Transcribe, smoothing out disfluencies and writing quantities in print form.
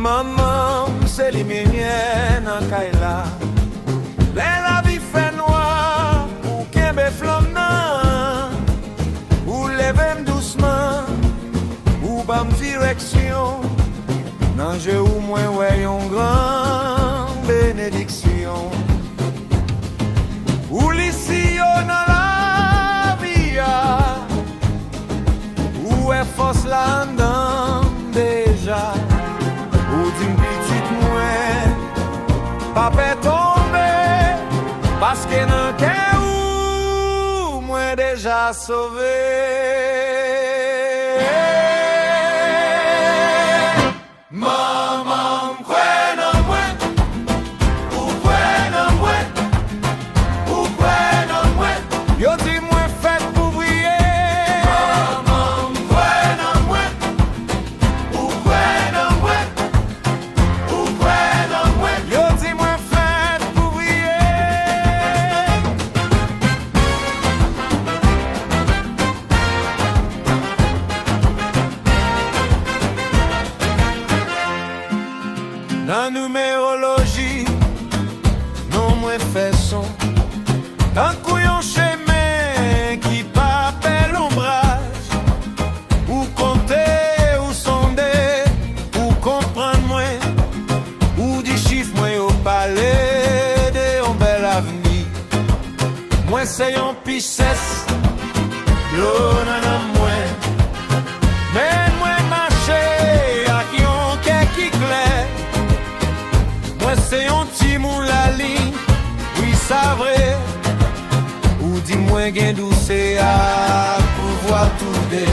Maman, c'est les miennes en Kaila. La vie fait noir, ou qu'un flamme ou lève doucement, ou bam direction. Non, je ou moins ouais une grande bénédiction. Ou l'ici dans la vie, ou est force là dedans déjà. Ou d'une petite moins, pas peut tomber, parce que dans cœur ou moins déjà sauvé. Maman, prenons moi, ou prenons moi, ou prenons moi, yo dis moi fait pour briller. Maman, prenons moi, ou prenons moi, ou prenons moi, yo dis moi fait pour briller. Dans numérologie, non moins fait son. Un couillon chemin qui papelle l'ombrage. Ou compter, ou sonder, ou comprendre moins. Ou des chiffres moins au palais de un bel avenir. Moi c'est un pichesse, l'eau n'en a moins. Mais moi marcher à qui on qui clair. Moi c'est un petit moun la ligne, oui ça vrai. Ou dis-moi gain douce à pouvoir tout dé.